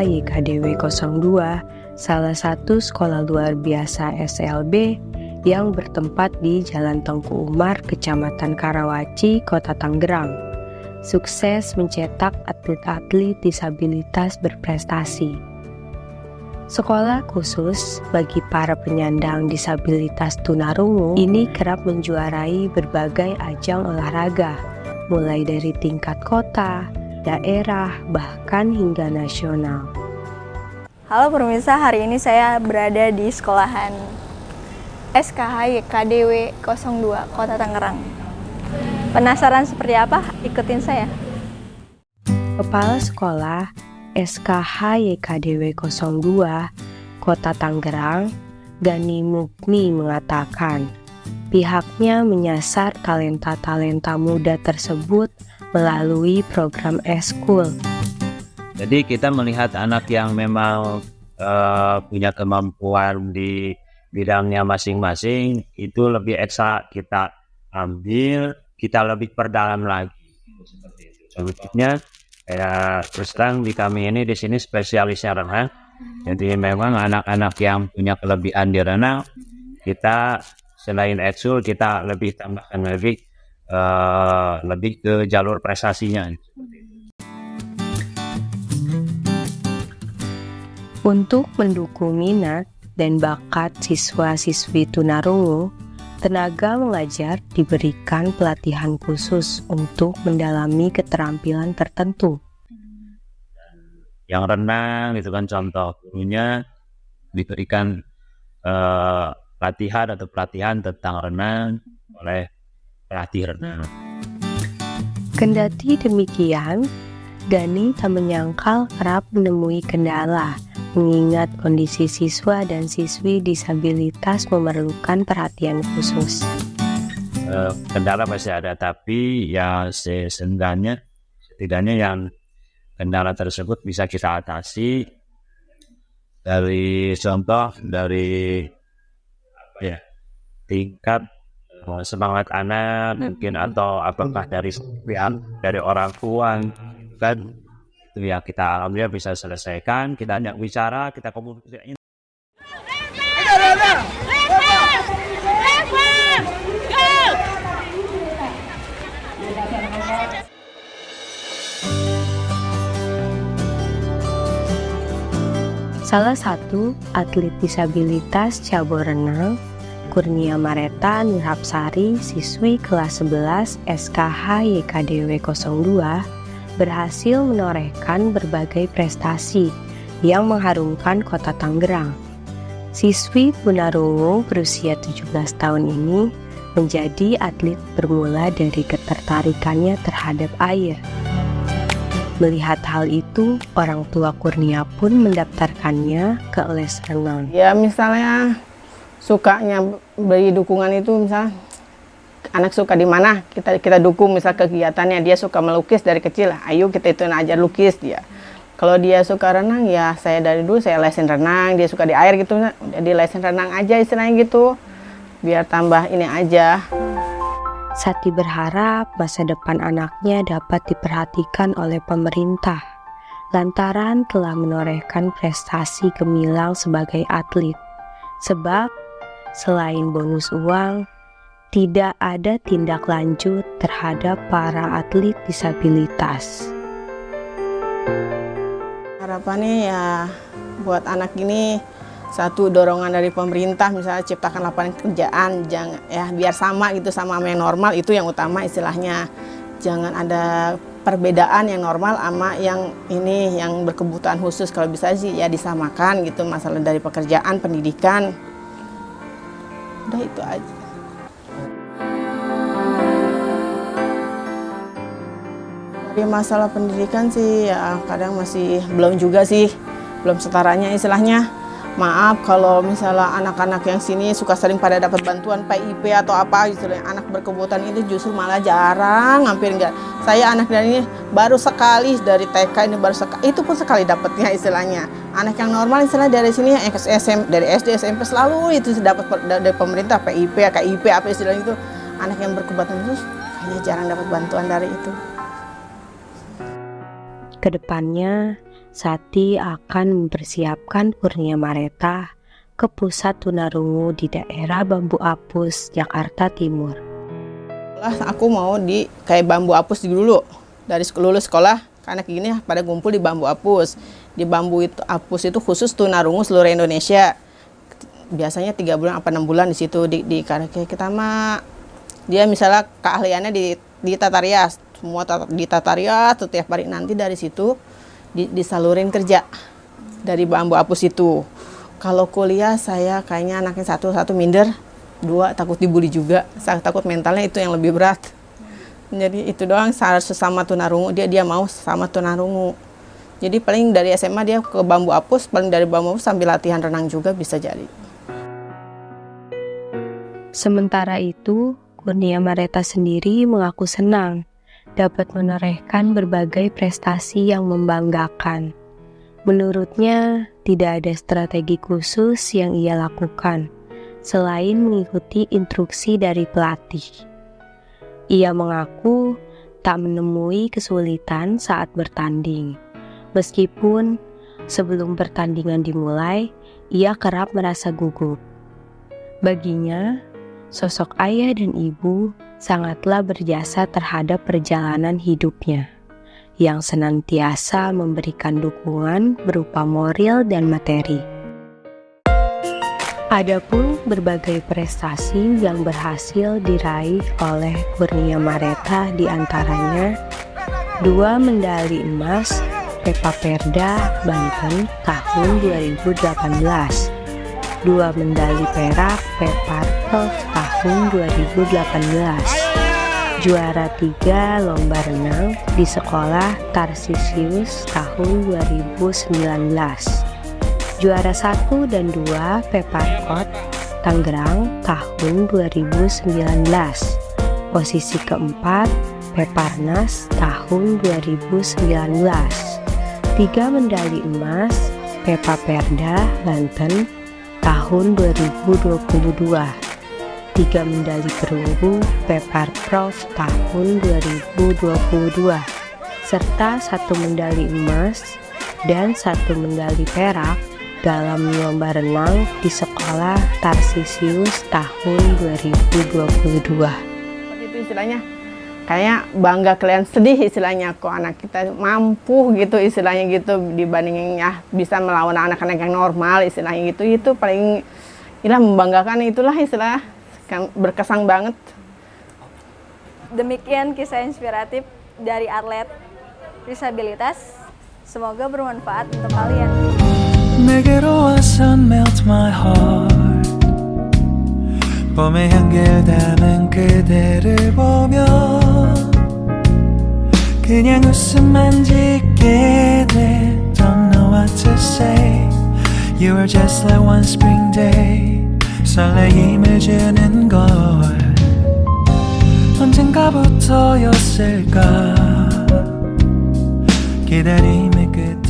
SKH YKDW 02, salah satu sekolah luar biasa SLB yang bertempat di Jalan Tengku Umar, Kecamatan Karawaci, Kota Tangerang. Sukses mencetak atlet-atlet disabilitas berprestasi. Sekolah khusus bagi para penyandang disabilitas tunarungu ini kerap menjuarai berbagai ajang olahraga, mulai dari tingkat kota, daerah, bahkan hingga nasional. Halo pemirsa, hari ini saya berada di sekolahan SKH YKDW 02 Kota Tangerang. Penasaran seperti apa? Ikutin saya. Kepala Sekolah SKH YKDW 02 Kota Tangerang, Gani Mukmi mengatakan, pihaknya menyasar talenta-talenta muda tersebut melalui program eskul. Jadi kita melihat anak yang memang punya kemampuan di bidangnya masing-masing, itu lebih ekstra kita ambil, kita lebih perdalam lagi. Seperti itu. Contohnya, terus terang di kami ini di sini spesialisnya renang. Jadi memang anak-anak yang punya kelebihan di renang, kita selain ekskul kita lebih tambahkan lebih ke jalur prestasinya. Untuk mendukung minat dan bakat siswa-siswi tunarungu, tenaga mengajar diberikan pelatihan khusus untuk mendalami keterampilan tertentu. Yang renang itu kan contoh, gurunya diberikan pelatihan tentang renang oleh pelatih renang. Kendati demikian, Gani tak menyangkal kerap menemui kendala, mengingat kondisi siswa dan siswi disabilitas memerlukan perhatian khusus. Kendala pasti ada, tapi ya setidaknya yang kendala tersebut bisa kita atasi dari contoh dari tingkat semangat anak mungkin, atau apakah dari orang tua kan, itu ya kita alhamdulillah bisa selesaikan. Kita ajak bicara, kita komunikasi. Salah satu atlet disabilitas cabur renang, Kurnia Mareta Nurhapsari, siswi kelas 11 SKH YKDW 02, berhasil menorehkan berbagai prestasi yang mengharumkan Kota Tangerang. Siswi tunarungu berusia 17 tahun ini menjadi atlet bermula dari ketertarikannya terhadap air. Melihat hal itu, orang tua Kurnia pun mendaftarkannya ke les renang. Ya misalnya sukanya beri dukungan itu, misalnya anak suka di mana, kita dukung misal kegiatannya. Dia suka melukis dari kecil, ayo kita itu ajar lukis dia. Kalau dia suka renang, ya saya dari dulu saya lesin renang. Dia suka di air gitu, jadi lesin renang aja istilahnya gitu, biar tambah ini aja. Sati berharap masa depan anaknya dapat diperhatikan oleh pemerintah, lantaran telah menorehkan prestasi gemilang sebagai atlet. Sebab selain bonus uang, tidak ada tindak lanjut terhadap para atlet disabilitas. Harapannya ya buat anak ini, satu dorongan dari pemerintah, misalnya ciptakan lapangan kerjaan, jangan ya biar sama gitu sama yang normal, itu yang utama istilahnya. Jangan ada perbedaan yang normal sama yang ini yang berkebutuhan khusus. Kalau bisa sih ya disamakan gitu, masalah dari pekerjaan, pendidikan. Udah itu aja. Dari masalah pendidikan sih ya kadang masih belum juga sih, belum setaranya istilahnya. Maaf kalau misalnya anak-anak yang sini suka sering pada dapat bantuan PIP atau apa istilahnya, anak berkebutuhan itu justru malah jarang, hampir enggak. Saya anak dari ini baru sekali dari TK ini baru sekali, itu pun sekali dapatnya istilahnya. Anak yang normal istilahnya dari sini dari SD SMP selalu itu dapat dari pemerintah PIP, KIP apa istilahnya itu. Anak yang berkebutuhan khusus kayaknya jarang dapat bantuan dari itu. Kedepannya, Sati akan mempersiapkan Kurnia Mareta ke pusat tunarungu di daerah Bambu Apus, Jakarta Timur. Aku mau di kayak Bambu Apus dulu, dari lulus sekolah, anak gini pada kumpul di Bambu Apus. Di Apus itu khusus tunarungu seluruh Indonesia. Biasanya 3 bulan apa 6 bulan di situ di Karake. Kita mah dia misalnya keahliannya di tata rias, semua di tata rias setiap hari, nanti dari situ disalurin kerja dari Bambu Apus itu. Kalau kuliah saya kayaknya anaknya satu minder, 2 takut dibully juga, saya takut mentalnya itu yang lebih berat. Jadi itu doang, sesama tunarungu dia mau sama tunarungu. Jadi paling dari SMA dia ke Bambu Apus, paling dari Bambu Apus sambil latihan renang juga bisa jadi. Sementara itu, Kurnia Mareta sendiri mengaku senang dapat menorehkan berbagai prestasi yang membanggakan. Menurutnya, tidak ada strategi khusus yang ia lakukan selain mengikuti instruksi dari pelatih. Ia mengaku tak menemui kesulitan saat bertanding. Meskipun sebelum pertandingan dimulai, ia kerap merasa gugup. Baginya, sosok ayah dan ibu sangatlah berjasa terhadap perjalanan hidupnya, yang senantiasa memberikan dukungan berupa moral dan materi. Adapun berbagai prestasi yang berhasil diraih oleh Kurnia Mareta, diantaranya 2 medali emas Pepa Perda Banten tahun 2018, 2 medali perak Peparpov tahun 2018, juara 3 lomba renang di sekolah Tarsisius tahun 2019, juara 1 dan 2 Peparkot Tangerang tahun 2019, posisi keempat Peparnas tahun 2019, 3 medali emas Pepa Perda Banten tahun 2022, 3 medali perunggu Peparprov tahun 2022, serta 1 medali emas dan 1 medali perak dalam lomba renang di sekolah Tarsisius tahun 2022. Itu istilahnya kayak bangga, kalian sedih istilahnya, kok anak kita mampu gitu istilahnya gitu, dibandingin ya bisa melawan anak-anak yang normal istilahnya gitu. Itu paling membanggakan, itulah istilah berkesan banget. Demikian kisah inspiratif dari atlet disabilitas, semoga bermanfaat untuk kalian. 내게로 와서 melt my heart, 봄의 향기를 담은 그대를 보며 그냥 웃음만 짓게 돼. Don't know what to say. You are just like one spring day. 설레임을 주는 걸 언젠가부터였을까. 기다림의 끝